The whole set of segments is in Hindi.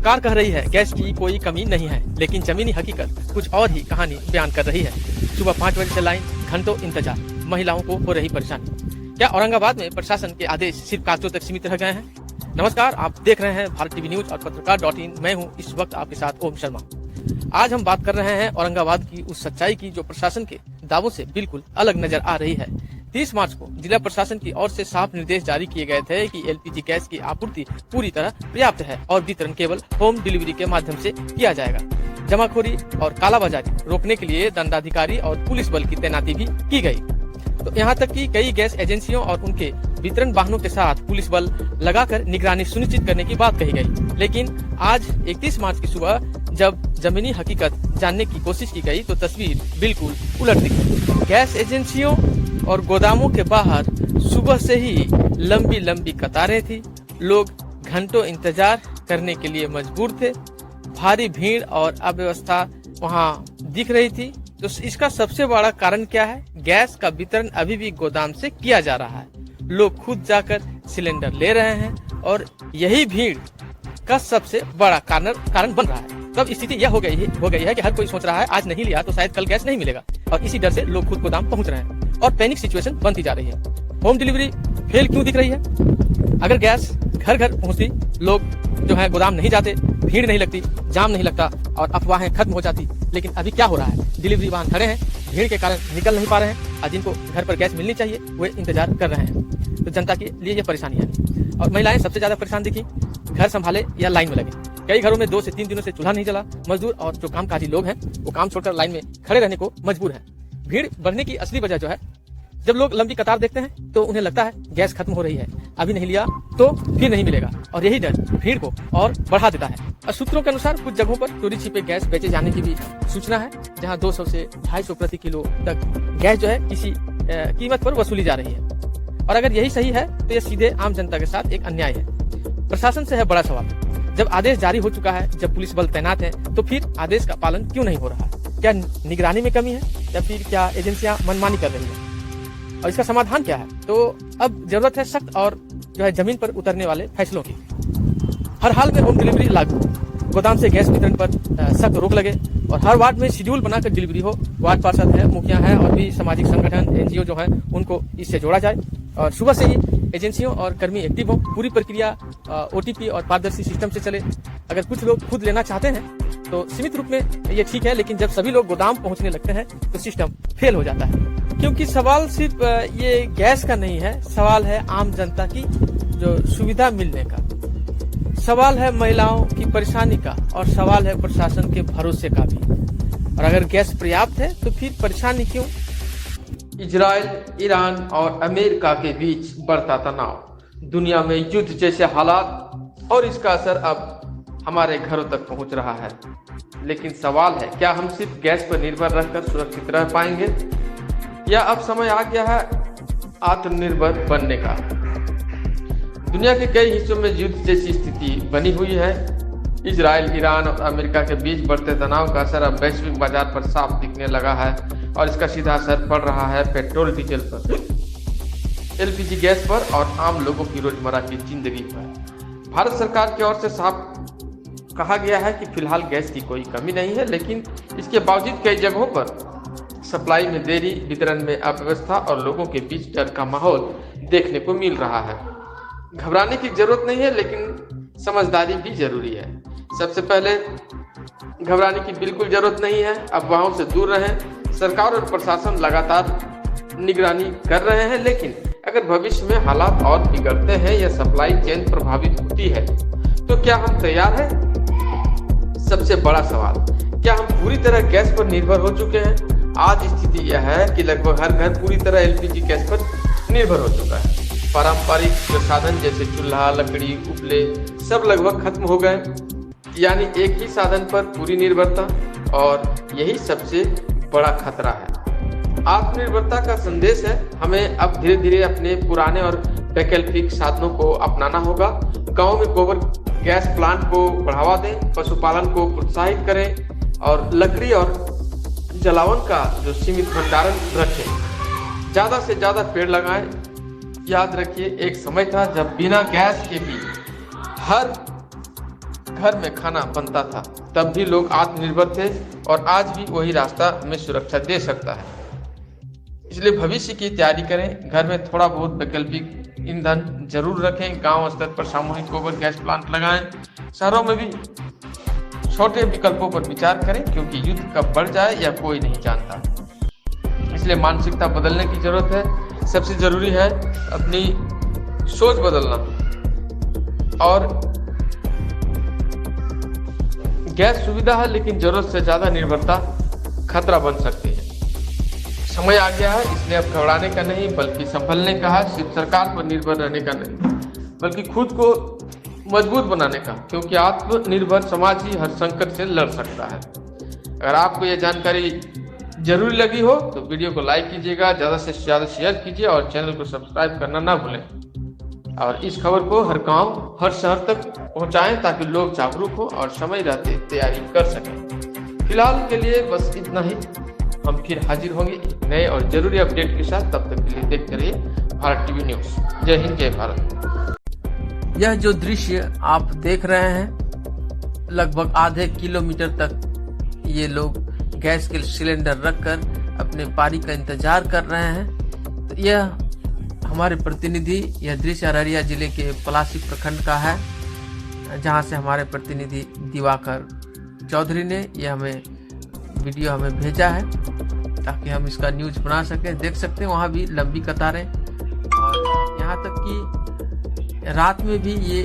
सरकार कह रही है गैस की कोई कमी नहीं है, लेकिन जमीनी हकीकत कुछ और ही कहानी बयान कर रही है। सुबह 5 बजे से लाइन, घंटों इंतजार, महिलाओं को हो रही परेशानी। क्या औरंगाबाद में प्रशासन के आदेश सिर्फ कागजों तक सीमित रह गए हैं? नमस्कार, आप देख रहे हैं भारत टीवी न्यूज और पत्रकार.in। मैं हूं इस वक्त आपके साथ ओम शर्मा। आज हम बात कर रहे हैं औरंगाबाद की उस सच्चाई की जो प्रशासन के दावों से बिल्कुल अलग नजर आ रही है। 30 मार्च को जिला प्रशासन की ओर से साफ निर्देश जारी किए गए थे कि एलपीजी गैस की आपूर्ति पूरी तरह पर्याप्त है और वितरण केवल होम डिलीवरी के माध्यम से किया जाएगा। जमाखोरी और कालाबाजारी रोकने के लिए दंडाधिकारी और पुलिस बल की तैनाती भी की गई। तो यहाँ तक कि कई गैस एजेंसियों और उनके वितरण वाहनों के साथ पुलिस बल लगाकर निगरानी सुनिश्चित करने की बात कही गई। लेकिन आज 31 मार्च की सुबह जब जमीनी हकीकत जानने की कोशिश की गई तो तस्वीर बिल्कुल उलट दिखी। गैस एजेंसियों और गोदामों के बाहर सुबह से ही लंबी लंबी कतारें थी। लोग घंटों इंतजार करने के लिए मजबूर थे। भारी भीड़ और अव्यवस्था वहाँ दिख रही थी। तो इसका सबसे बड़ा कारण क्या है? गैस का वितरण अभी भी गोदाम से किया जा रहा है। लोग खुद जाकर सिलेंडर ले रहे हैं और यही भीड़ का सबसे बड़ा कारण बन रहा है। तब स्थिति यह हो गई है कि हर कोई सोच रहा है आज नहीं लिया तो शायद कल गैस नहीं मिलेगा, और इसी डर से लोग खुद गोदाम पहुंच रहे हैं और पैनिक सिचुएशन बनती जा रही है। होम डिलीवरी फेल क्यों दिख रही है? अगर गैस घर घर पहुंचती, लोग जो है गोदाम नहीं जाते, भीड़ नहीं लगती, जाम नहीं लगता और अफवाहें खत्म हो जाती। लेकिन अभी क्या हो रहा है? डिलीवरी वाहन खड़े हैं, भीड़ के कारण निकल नहीं पा रहे हैं और जिनको घर पर गैस मिलनी चाहिए वे इंतजार कर रहे हैं। तो जनता के लिए ये परेशानी है। और महिलाएं सबसे ज्यादा परेशान दिखी, घर संभाले या लाइन में लगे। कई घरों में 2 से 3 दिनों से चूल्हा नहीं जला। मजदूर और जो कामकाजी लोग हैं वो काम छोड़कर लाइन में खड़े रहने को मजबूर हैं। भीड़ बढ़ने की असली वजह जो है, जब लोग लंबी कतार देखते हैं तो उन्हें लगता है गैस खत्म हो रही है, अभी नहीं लिया तो फिर नहीं मिलेगा, और यही डर भीड़ को और बढ़ा देता है। और सूत्रों के अनुसार कुछ जगहों पर चोरी छिपे गैस बेचे जाने की भी सूचना है, जहां 200 से 250 प्रति किलो तक गैस जो है किसी कीमत पर वसूली जा रही है। और अगर यही सही है तो यह सीधे आम जनता के साथ एक अन्याय है। प्रशासन से है बड़ा सवाल। जब आदेश जारी हो चुका है, जब पुलिस बल तैनात है, तो फिर आदेश का पालन क्यों नहीं हो रहा? क्या निगरानी में कमी है या फिर क्या एजेंसियां मनमानी कर रही है? और इसका समाधान क्या है? तो अब जरूरत है सख्त और जो है जमीन पर उतरने वाले फैसलों की। हर हाल में होम डिलीवरी लागू, गोदाम से गैस वितरण पर सख्त रोक लगे और हर वार्ड में शेड्यूल बनाकर डिलीवरी हो। वार्ड पार्षद है, मुखिया है और भी सामाजिक संगठन एनजीओ जो है उनको इससे जोड़ा जाए और सुबह से ही एजेंसियों और कर्मी एक्टिव हो। पूरी प्रक्रिया ओटीपी और पारदर्शी सिस्टम से चले। अगर कुछ लोग खुद लेना चाहते हैं तो सीमित रूप में ये ठीक है, लेकिन जब सभी लोग गोदाम पहुंचने लगते हैं तो सिस्टम फेल हो जाता है। क्योंकि सवाल सिर्फ ये गैस का नहीं है, सवाल है आम जनता की जो सुविधा मिलने का, सवाल है महिलाओं की परेशानी का और सवाल है प्रशासन के भरोसे का भी। और अगर गैस पर्याप्त है तो फिर परेशानी क्यों? इजराइल, ईरान और अमेरिका के बीच बढ़ता तनाव, दुनिया में युद्ध जैसे हालात और इसका असर अब हमारे घरों तक पहुंच रहा है। लेकिन सवाल है, क्या हम सिर्फ गैस पर निर्भर रहकर सुरक्षित रह पाएंगे या अब समय आ गया है आत्मनिर्भर बनने का? दुनिया के कई हिस्सों में युद्ध जैसी स्थिति बनी हुई है। इजराइल, ईरान और अमेरिका के बीच बढ़ते तनाव का असर अब वैश्विक बाजार पर साफ दिखने लगा है और इसका सीधा असर पड़ रहा है पेट्रोल डीजल पर, एलपीजी गैस पर और आम लोगों की रोजमर्रा की जिंदगी पर। भारत सरकार की ओर से साफ कहा गया है कि फिलहाल गैस की कोई कमी नहीं है, लेकिन इसके बावजूद कई जगहों पर सप्लाई में देरी, वितरण में अव्यवस्था और लोगों के बीच डर का माहौल देखने को मिल रहा है। घबराने की जरूरत नहीं है, लेकिन समझदारी भी जरूरी है। सबसे पहले घबराने की बिल्कुल जरूरत नहीं है, अफवाहों से दूर रहें। सरकार और प्रशासन लगातार निगरानी कर रहे हैं, लेकिन अगर भविष्य में हालात और बिगड़ते हैं या सप्लाई चेन प्रभावित होती है तो क्या हम तैयार हैं? सबसे बड़ा सवाल, क्या हम पूरी तरह गैस पर निर्भर हो चुके हैं? आज स्थिति यह है कि लगभग हर घर पूरी तरह एलपीजी गैस पर निर्भर हो चुका है। पारंपरिक जो साधन जैसे चूल्हा, लकड़ी, उपले सब लगभग खत्म हो गए, यानी एक ही साधन पर पूरी निर्भरता, और यही सबसे बड़ा खतरा है। आत्मनिर्भरता का संदेश है, हमें अब धीरे धीरे अपने पुराने और वैकल्पिक साधनों को अपनाना होगा। गांव में गोबर गैस प्लांट को बढ़ावा दें, पशुपालन को प्रोत्साहित करें और लकड़ी और जलावन का जो सीमित भंडारण रखें। ज़्यादा से ज़्यादा पेड़ लगाएं। याद रखिए, एक समय था जब बिना गैस के भी हर घर में खाना बनता था, तब भी लोग आत्मनिर्भर थे और आज भी वही रास्ता हमें सुरक्षा दे सकता है। इसलिए भविष्य की तैयारी करें, घर में थोड़ा बहुत वैकल्पिक ईंधन जरूर रखें, गांव स्तर पर सामूहिक गोबर गैस प्लांट लगाएं, शहरों में भी छोटे विकल्पों पर विचार करें, क्योंकि युद्ध कब बढ़ जाए या कोई नहीं जानता। इसलिए मानसिकता बदलने की जरूरत है। सबसे जरूरी है अपनी सोच बदलना। और गैस सुविधा है, लेकिन जरूरत से ज्यादा निर्भरता खतरा बन सकती है। समय आ गया है, इसलिए अब घबराने का नहीं बल्कि संभलने का है। सिर्फ सरकार पर निर्भर रहने का नहीं बल्कि खुद को मजबूत बनाने का, क्योंकि आत्मनिर्भर समाज ही हर संकट से लड़ सकता है। अगर आपको यह जानकारी जरूरी लगी हो तो वीडियो को लाइक कीजिएगा, ज़्यादा से ज़्यादा शेयर कीजिए और चैनल को सब्सक्राइब करना ना भूलें। और इस खबर को हर गांव हर शहर तक पहुंचाएं ताकि लोग जागरूक हो और समय रहते तैयारी कर सकें। फिलहाल के लिए बस इतना ही। हम फिर हाजिर होंगे एक नए और जरूरी अपडेट के साथ। तब तक के लिए देखते रहिए भारत टीवी न्यूज़। जय हिंद, जय भारत। यह जो दृश्य आप देख रहे हैं, लगभग आधे किलोमीटर तक ये लोग गैस के सिलेंडर रखकर अपने पारी का इंतजार कर रहे हैं। तो यह हमारे प्रतिनिधि, यह दृश्य अररिया जिले के पलासी प्रखंड का है, जहां से हमारे प्रतिनिधि दिवाकर चौधरी ने यह वीडियो हमें भेजा है ताकि हम इसका न्यूज बना सकें। देख सकते हैं वहां भी लंबी कतारें, और यहाँ तक कि रात में भी ये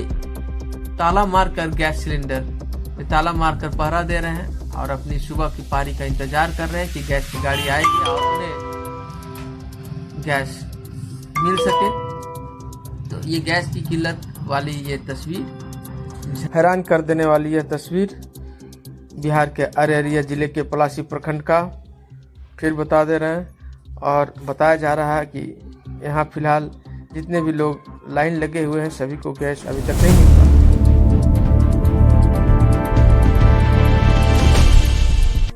ताला मारकर गैस सिलेंडर ताला मारकर पहरा दे रहे हैं और अपनी सुबह की पारी का इंतजार कर रहे हैं कि गैस की गाड़ी आएगी और उन्हें गैस मिल सके। तो ये गैस की किल्लत वाली ये तस्वीर, हैरान कर देने वाली यह तस्वीर बिहार के अररिया जिले के पलासी प्रखंड का फिर बता दे रहे हैं। और बताया जा रहा है कि यहाँ फिलहाल जितने भी लोग लाइन लगे हुए हैं सभी को गैस अभी तक नहीं मिल रहा।